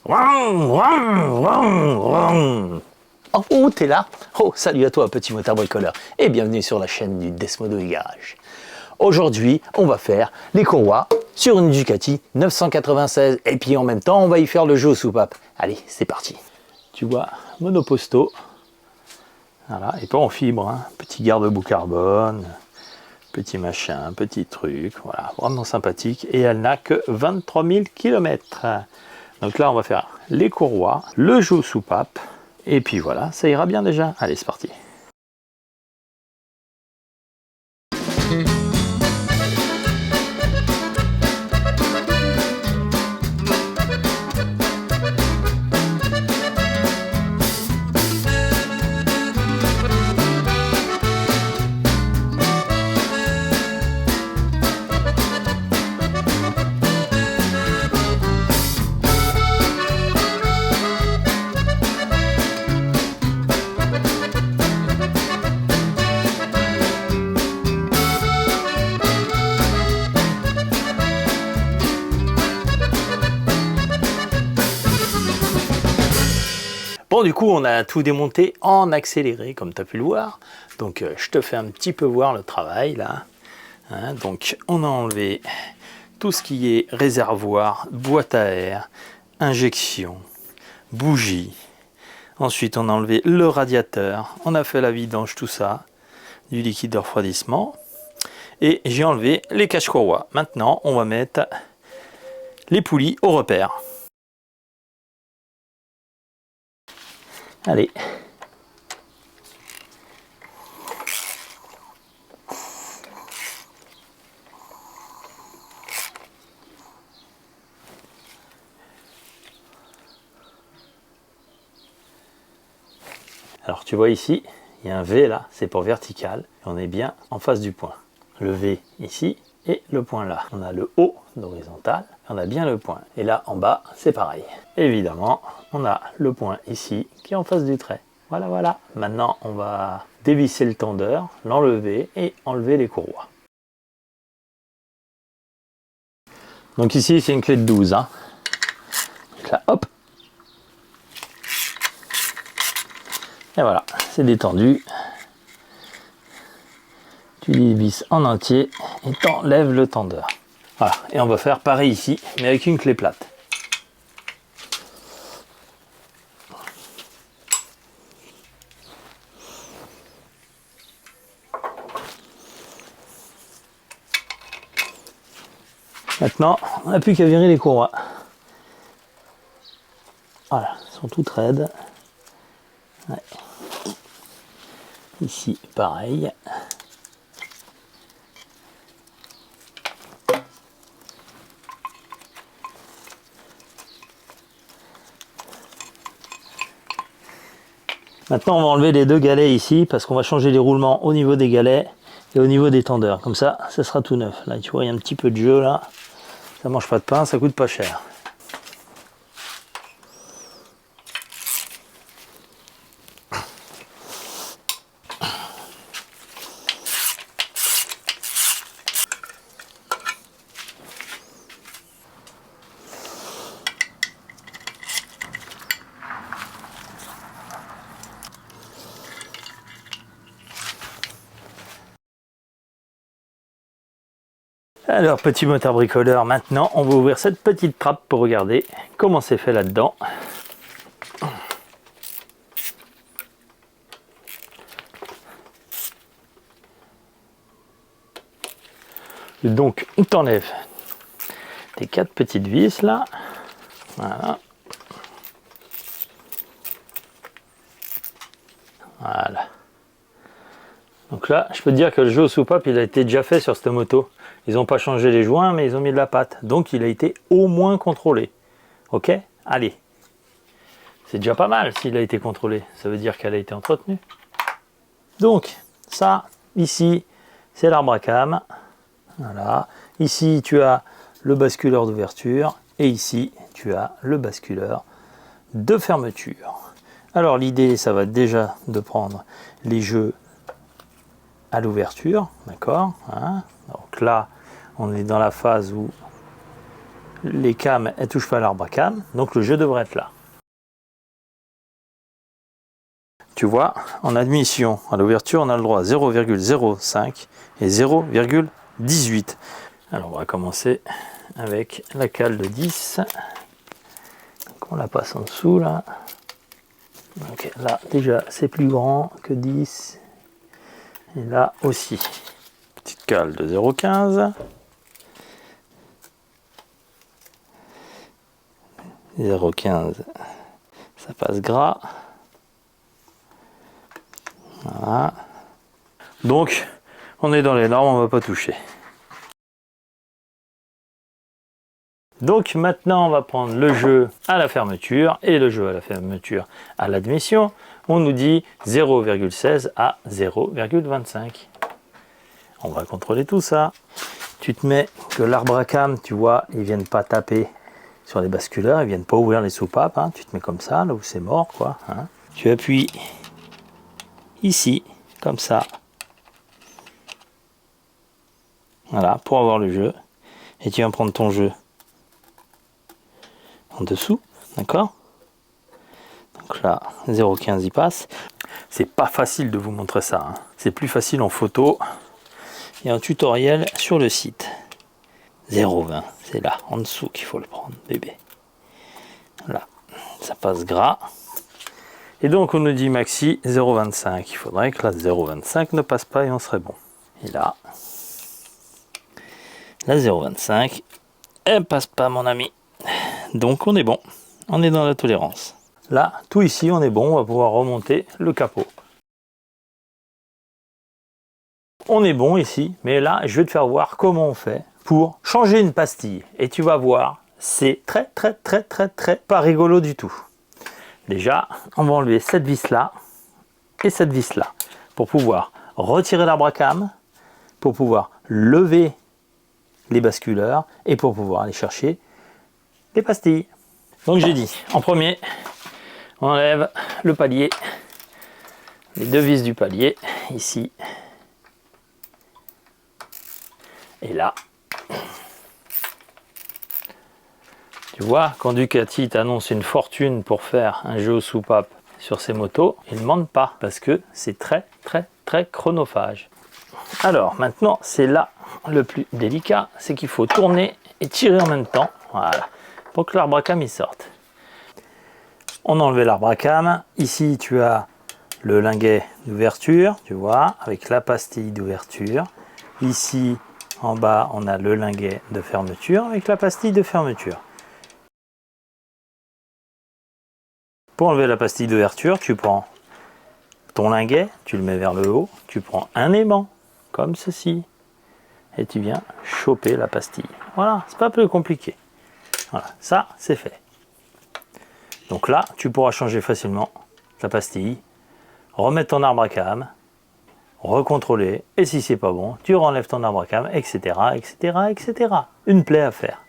Oh, t'es là? Oh, salut à toi, petit motard bricoleur, et bienvenue sur la chaîne du Desmodo et Garage. Aujourd'hui, on va faire les courroies sur une Ducati 996, et puis en même temps, on va y faire le jeu aux soupapes. Allez, c'est parti. Tu vois, monoposto, voilà, et pas en fibre, hein. Petit garde-boue carbone, petit machin, petit truc, voilà, vraiment sympathique, et elle n'a que 23 000 km. Donc là, on va faire les courroies, le jeu aux soupapes, et puis voilà, ça ira bien déjà. Allez, c'est parti. Bon, du coup, on a tout démonté en accéléré, comme tu as pu le voir. Donc, je te fais un petit peu voir le travail, là. Hein, donc, on a enlevé tout ce qui est réservoir, boîte à air, injection, bougie. Ensuite, on a enlevé le radiateur. On a fait la vidange, tout ça, du liquide de refroidissement. Et j'ai enlevé les cache-courroies. Maintenant, on va mettre les poulies au repère. Allez. Alors tu vois ici, il y a un V là, c'est pour vertical. Et on est bien en face du point. Le V ici et le point là. On a le haut d'horizontal, on a bien le point. Et là en bas, c'est pareil. Évidemment, on a le point ici qui est en face du trait. Voilà, voilà. Maintenant, on va dévisser le tendeur, l'enlever et enlever les courroies. Donc ici, c'est une clé de 12. Hein. Donc là, hop. Et voilà, c'est détendu. Tu dévisses en entier et t'enlèves le tendeur. Voilà, et on va faire pareil ici, mais avec une clé plate. Maintenant, on n'a plus qu'à virer les courroies. Voilà, elles sont toutes raides. Ouais. Ici, pareil. Maintenant, on va enlever les deux galets ici parce qu'on va changer les roulements au niveau des galets et au niveau des tendeurs. Comme ça, ça sera tout neuf. Là, tu vois, il y a un petit peu de jeu là. Ça mange pas de pain, ça coûte pas cher. Alors, petit motard bricoleur, maintenant, on va ouvrir cette petite trappe pour regarder comment c'est fait là-dedans. Donc, on t'enlève tes 4 petites vis là. Voilà. Voilà. Donc là, je peux te dire que le jeu aux soupapes, il a été déjà fait sur cette moto. Ils n'ont pas changé les joints, mais ils ont mis de la pâte. Donc, il a été au moins contrôlé. Ok? Allez. C'est déjà pas mal s'il a été contrôlé. Ça veut dire qu'elle a été entretenue. Donc, ça, ici, c'est l'arbre à cam. Voilà. Ici, tu as le basculeur d'ouverture. Et ici, tu as le basculeur de fermeture. Alors, l'idée, ça va déjà de prendre les jeux à l'ouverture, d'accord, hein. Donc là, on est dans la phase où les cames, elles touchent pas à l'arbre à cam, donc le jeu devrait être là. Tu vois, en admission, à l'ouverture, on a le droit à 0,05 et 0,18. Alors on va commencer avec la cale de 10. Donc on la passe en dessous là. Donc là déjà c'est plus grand que 10. Et là aussi. Petite cale de 0,15. 0,15. Ça passe gras. Voilà. Donc on est dans les normes, on ne va pas toucher. Donc maintenant on va prendre le jeu à la fermeture et le jeu à la fermeture à l'admission. On nous dit 0,16 à 0,25. On va contrôler tout ça. Tu te mets que l'arbre à cam, tu vois, ils viennent pas taper sur les basculeurs, ils viennent pas ouvrir les soupapes. Hein. Tu te mets comme ça, là où c'est mort, quoi. Hein. Tu appuies ici, comme ça. Voilà, pour avoir le jeu. Et tu viens prendre ton jeu en dessous, d'accord? Donc là, 0,15 il passe. C'est pas facile de vous montrer ça. Hein. C'est plus facile en photo. Il y a un tutoriel sur le site. 0,20, c'est là, en dessous qu'il faut le prendre, bébé. Là, ça passe gras. Et donc on nous dit maxi 0,25. Il faudrait que la 0,25 ne passe pas et on serait bon. Et là, la 0,25, elle passe pas, mon ami. Donc on est bon. On est dans la tolérance. Là, tout ici, on est bon. On va pouvoir remonter le capot. On est bon ici, mais là, je vais te faire voir comment on fait pour changer une pastille. Et tu vas voir, c'est très pas rigolo du tout. Déjà, on va enlever cette vis là et cette vis là pour pouvoir retirer l'arbre à cam, pour pouvoir lever les basculeurs et pour pouvoir aller chercher les pastilles. Donc j'ai dit, en premier, on enlève le palier, les deux vis du palier, ici et là. Tu vois, quand Ducati t'annonce une fortune pour faire un jeu aux soupapes sur ses motos, ils ne mentent pas parce que c'est très chronophage. Alors maintenant, c'est là le plus délicat, c'est qu'il faut tourner et tirer en même temps, voilà, pour que l'arbre à cam il sorte. On a enlevé l'arbre à cam. Ici, tu as le linguet d'ouverture, tu vois, avec la pastille d'ouverture. Ici, en bas, on a le linguet de fermeture avec la pastille de fermeture. Pour enlever la pastille d'ouverture, tu prends ton linguet, tu le mets vers le haut, tu prends un aimant, comme ceci, et tu viens choper la pastille. Voilà, c'est pas plus compliqué. Voilà, ça, c'est fait. Donc là, tu pourras changer facilement la pastille, remettre ton arbre à cam, recontrôler, et si c'est pas bon, tu renlèves ton arbre à cam, etc., etc. Une plaie à faire.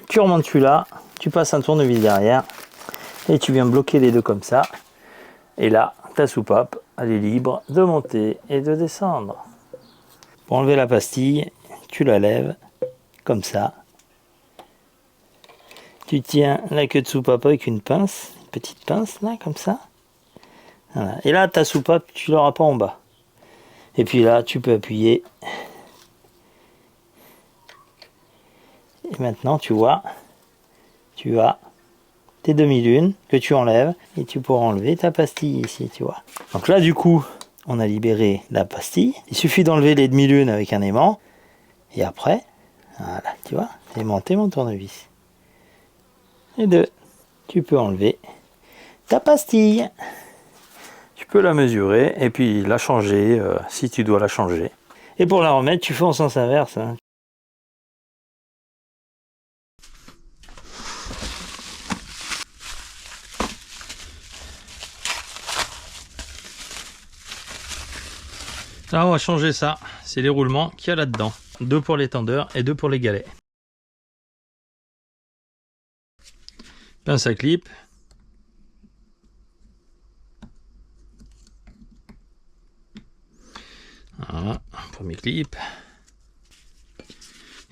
Tu remontes celui-là, tu passes un tournevis derrière, et tu viens bloquer les deux comme ça. Et là, ta soupape, elle est libre de monter et de descendre. Pour enlever la pastille, tu la lèves, comme ça. Tu tiens la queue de soupape avec une pince, une petite pince, là, comme ça. Voilà. Et là, ta soupape, tu l'auras pas en bas. Et puis là, tu peux appuyer. Et maintenant, tu vois, tu as tes demi-lunes que tu enlèves et tu pourras enlever ta pastille ici, tu vois. Donc là, du coup, on a libéré la pastille. Il suffit d'enlever les demi-lunes avec un aimant. Et après, voilà, tu vois, aimanter mon tournevis. Et deux, tu peux enlever ta pastille. Tu peux la mesurer et puis la changer si tu dois la changer. Et pour la remettre, tu fais en sens inverse. Hein. Là, on va changer ça. C'est les roulements qu'il y a là-dedans. 2 pour les tendeurs et 2 pour les galets. Pince à clip. Voilà, premier clip.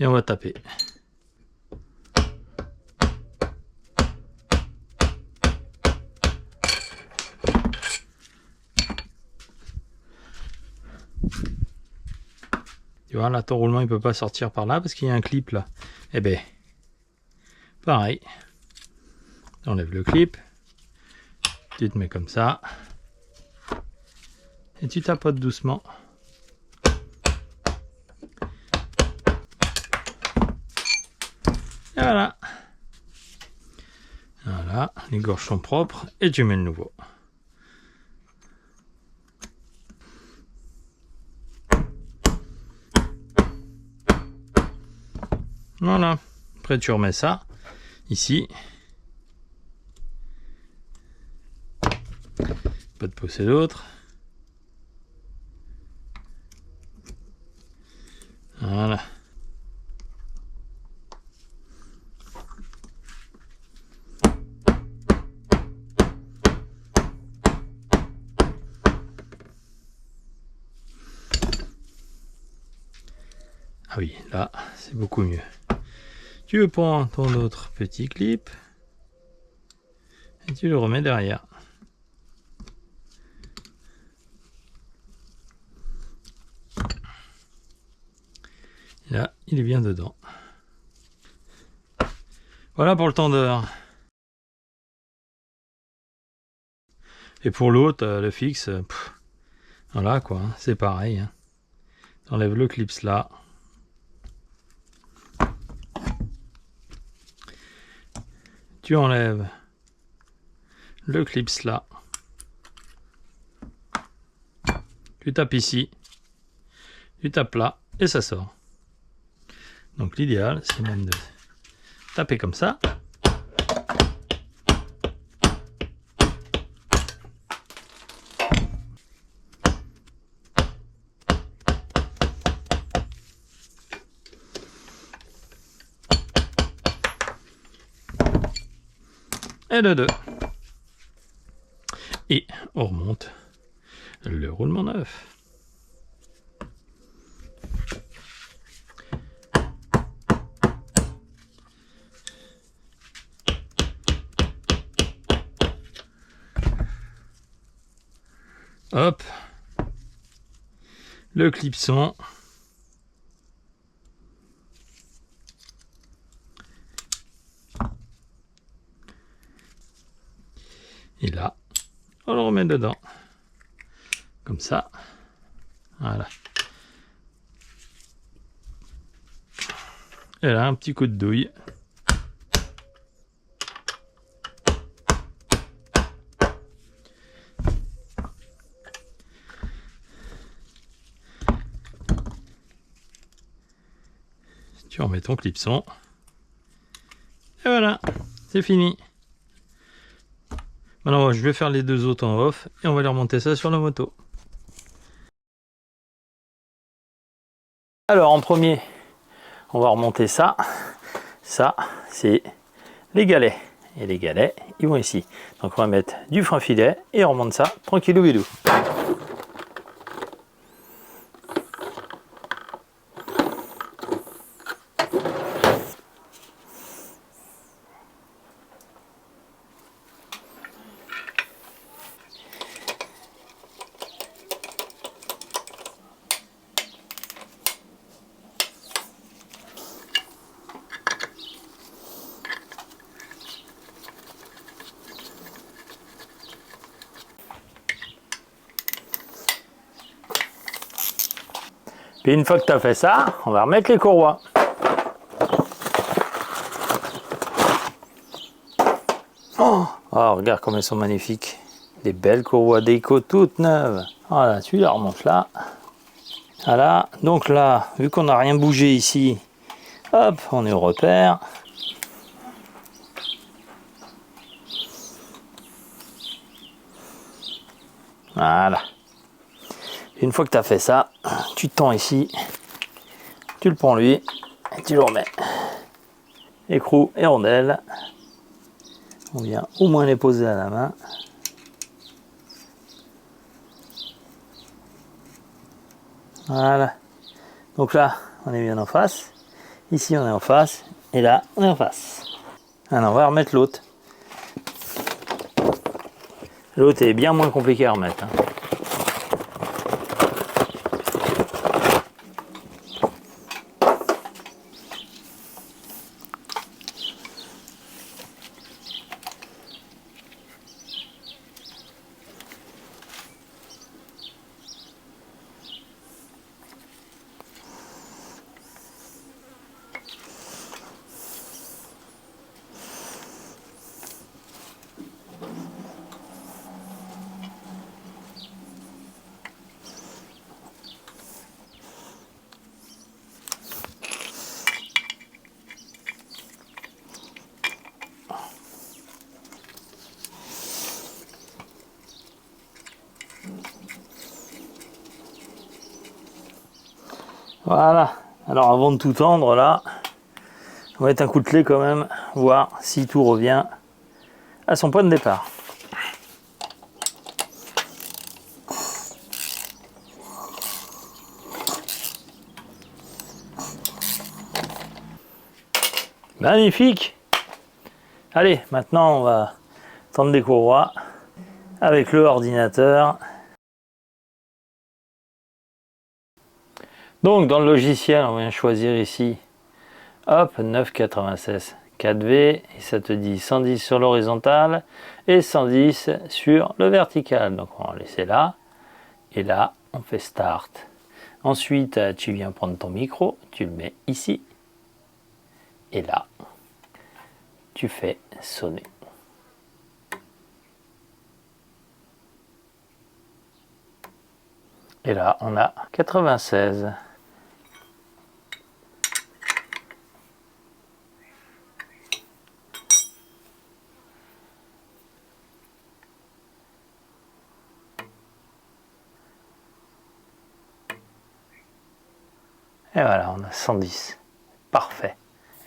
Et on va taper. Tu vois, là, ton roulement, il peut pas sortir par là parce qu'il y a un clip là. Eh ben, pareil. T'enlèves le clip. Tu te mets comme ça. Et tu tapotes doucement. Et voilà. Voilà, les gorges sont propres et tu mets le nouveau. Voilà. Après tu remets ça ici. Pas de pousser l'autre. Voilà. Ah oui, là, c'est beaucoup mieux. Tu prends ton autre petit clip et tu le remets derrière. Et là, il est bien dedans. Voilà pour le tendeur. Et pour l'autre, le fixe, voilà quoi, c'est pareil. Hein. T'enlèves le clips là. Tu enlèves le clips là. Tu tapes ici. Tu tapes là et ça sort. Donc l'idéal, c'est même de taper comme ça. Et de deux. Et on remonte le roulement neuf. Hop. Le clipson. Et là, on le remet dedans. Comme ça. Voilà. Et là, un petit coup de douille. Tu remets ton clipson. Et voilà, c'est fini. Maintenant, je vais faire les deux autres en off et on va les remonter ça sur la moto. Alors, en premier, on va remonter ça. Ça, c'est les galets. Et les galets, ils vont ici. Donc, on va mettre du frein filet et on remonte ça tranquillou bidou. Puis une fois que tu as fait ça, on va remettre les courroies. Oh, regarde comme elles sont magnifiques. Des belles courroies déco toutes neuves. Voilà, tu la remontes là. Voilà, donc là, vu qu'on n'a rien bougé ici, hop, on est au repère. Voilà. Une fois que tu as fait ça, tu tends ici, tu le prends lui, et tu le remets. Écrou et rondelle. On vient au moins les poser à la main. Voilà. Donc là, on est bien en face. Ici on est en face et là on est en face. Alors on va remettre l'autre. L'autre est bien moins compliqué à remettre. Hein. Voilà, alors avant de tout tendre là, on va mettre un coup de clé quand même, voir si tout revient à son point de départ. Magnifique! Allez, maintenant on va tendre des courroies avec le ordinateur. Donc dans le logiciel, on vient choisir ici, hop, 9,96 4V, et ça te dit 110 sur l'horizontale et 110 sur le vertical. Donc on va laisser là, et là on fait Start. Ensuite, tu viens prendre ton micro, tu le mets ici, et là, tu fais sonner. Et là, on a 96. Et voilà, on a 110. Parfait.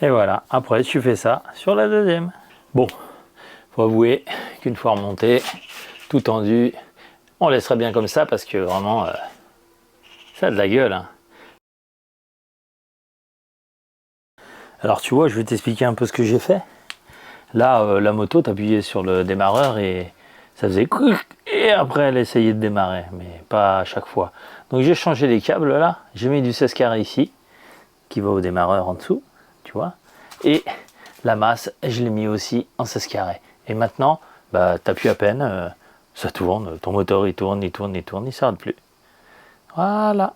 Et voilà, après tu fais ça sur la deuxième. Bon, faut avouer qu'une fois remonté, tout tendu, on laisserait bien comme ça parce que vraiment, ça a de la gueule. Hein. Alors tu vois, je vais t'expliquer un peu ce que j'ai fait. Là, la moto, t'appuyais sur le démarreur et ça faisait et après elle essayait de démarrer, mais pas à chaque fois. Donc j'ai changé les câbles là, j'ai mis du 16 carré ici, qui va au démarreur en dessous, tu vois. Et la masse, je l'ai mis aussi en 16 carré. Et maintenant, bah, t'appuies à peine, ça tourne, ton moteur il tourne, il tourne, il tourne, il s'arrête plus. Voilà.